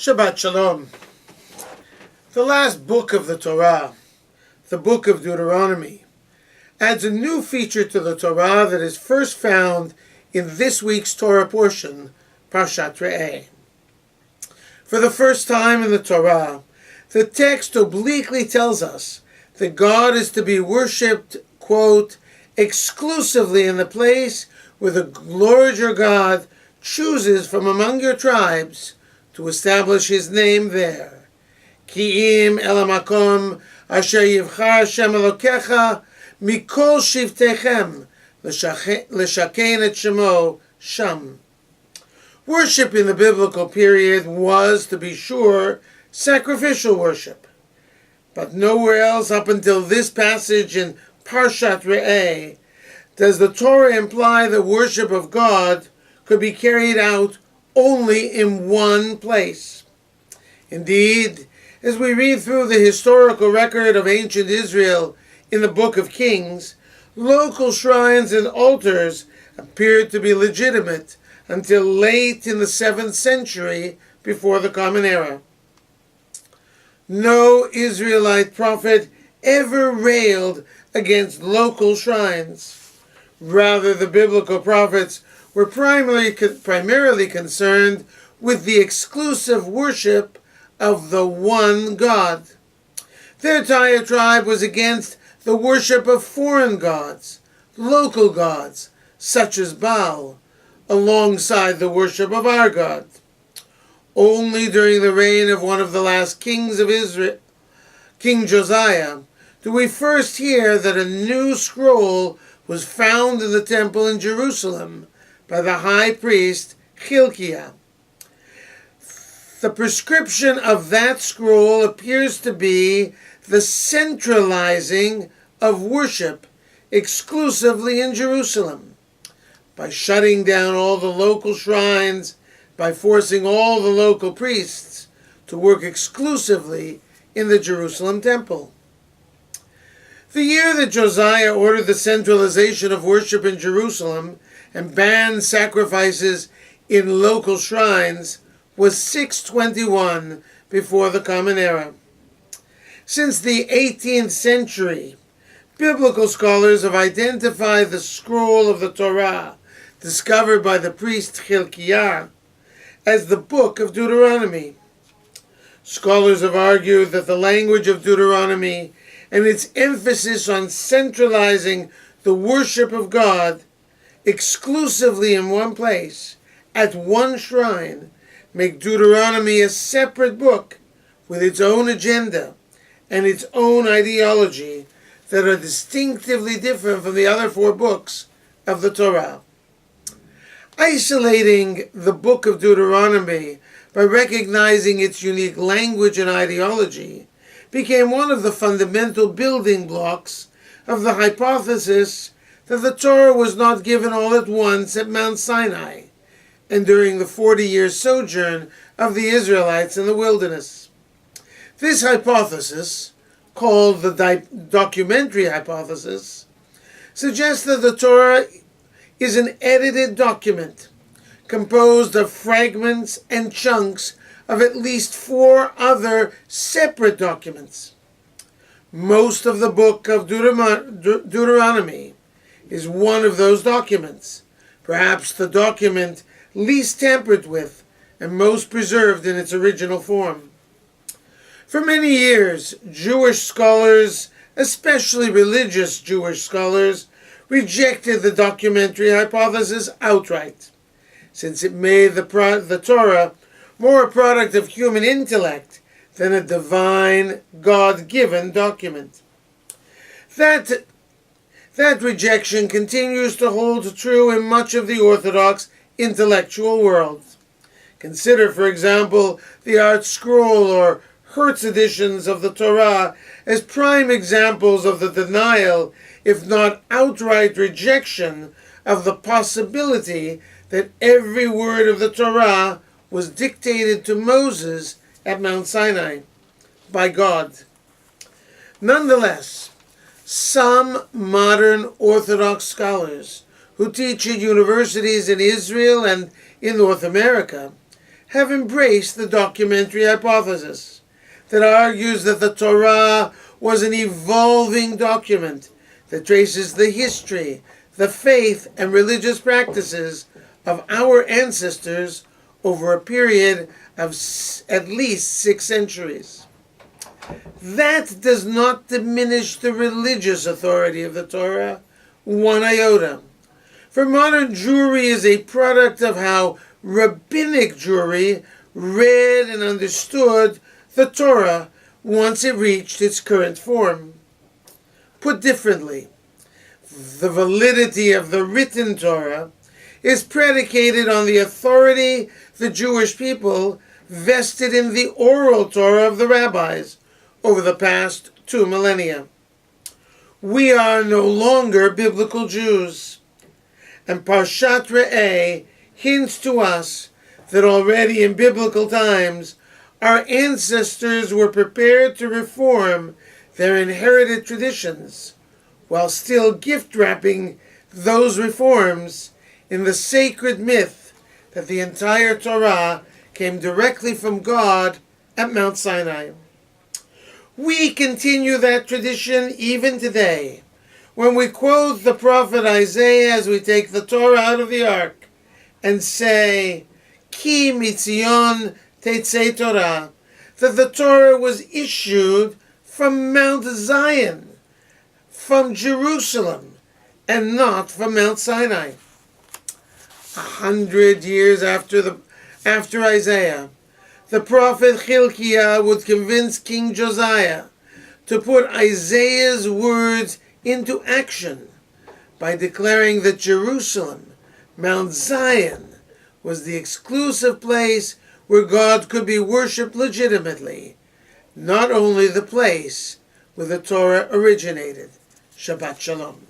Shabbat Shalom. The last book of the Torah, the book of Deuteronomy, adds a new feature to the Torah that is first found in this week's Torah portion, parsha. For the first time in the Torah, the text obliquely tells us that God is to be worshipped, quote, exclusively in the place where the Lord your God chooses from among your tribes to establish his name there. Ki'im el hamakom asher yivchar Hashem Elokecha mikol shivtechem l'shakein et shemo sham. Worship in the biblical period was, to be sure, sacrificial worship. But nowhere else up until this passage in Parshat Re'eh does the Torah imply that worship of God could be carried out only in one place. Indeed, as we read through the historical record of ancient Israel in the Book of Kings, local shrines and altars appeared to be legitimate until late in the 7th century before the Common Era. No Israelite prophet ever railed against local shrines. Rather, the biblical prophets were primarily concerned with the exclusive worship of the one God. Their entire tribe was against the worship of foreign gods, local gods, such as Baal, alongside the worship of our God. Only during the reign of one of the last kings of Israel, King Josiah, do we first hear that a new scroll was found in the temple in Jerusalem by the high priest Hilkiah. The prescription of that scroll appears to be the centralizing of worship exclusively in Jerusalem, by shutting down all the local shrines, by forcing all the local priests to work exclusively in the Jerusalem temple. The year that Josiah ordered the centralization of worship in Jerusalem and banned sacrifices in local shrines was 621 before the Common Era. Since the 18th century, biblical scholars have identified the scroll of the Torah discovered by the priest Hilkiah as the book of Deuteronomy. Scholars have argued that the language of Deuteronomy and its emphasis on centralizing the worship of God exclusively in one place, at one shrine, make Deuteronomy a separate book with its own agenda and its own ideology that are distinctively different from the other 4 books of the Torah. Isolating the book of Deuteronomy by recognizing its unique language and ideology became one of the fundamental building blocks of the hypothesis that the Torah was not given all at once at Mount Sinai and during the 40-year sojourn of the Israelites in the wilderness. This hypothesis, called the documentary hypothesis, suggests that the Torah is an edited document composed of fragments and chunks of at least 4 other separate documents. Most of the book of Deuteronomy is one of those documents, perhaps the document least tampered with and most preserved in its original form. For many years, Jewish scholars, especially religious Jewish scholars, rejected the documentary hypothesis outright, since it made the Torah more a product of human intellect than a divine, God-given document. That rejection continues to hold true in much of the Orthodox intellectual world. Consider, for example, the Art Scroll or Hertz editions of the Torah as prime examples of the denial, if not outright rejection, of the possibility that every word of the Torah was dictated to Moses at Mount Sinai by God. Nonetheless, some modern Orthodox scholars who teach at universities in Israel and in North America have embraced the documentary hypothesis that argues that the Torah was an evolving document that traces the history, the faith, and religious practices of our ancestors over a period of at least 6 centuries. That does not diminish the religious authority of the Torah one iota. For modern Jewry is a product of how rabbinic Jewry read and understood the Torah once it reached its current form. Put differently, the validity of the written Torah is predicated on the authority the Jewish people vested in the oral Torah of the rabbis over the past 2 millennia. We are no longer biblical Jews, and Parshat Re'eh hints to us that already in biblical times our ancestors were prepared to reform their inherited traditions while still gift-wrapping those reforms in the sacred myth that the entire Torah came directly from God at Mount Sinai. We continue that tradition even today when we quote the prophet Isaiah as we take the Torah out of the ark and say, Ki mitzion tetzei Torah, that the Torah was issued from Mount Zion, from Jerusalem, and not from Mount Sinai. 100 years after Isaiah, the prophet Hilkiah would convince King Josiah to put Isaiah's words into action by declaring that Jerusalem, Mount Zion, was the exclusive place where God could be worshipped legitimately, not only the place where the Torah originated. Shabbat Shalom.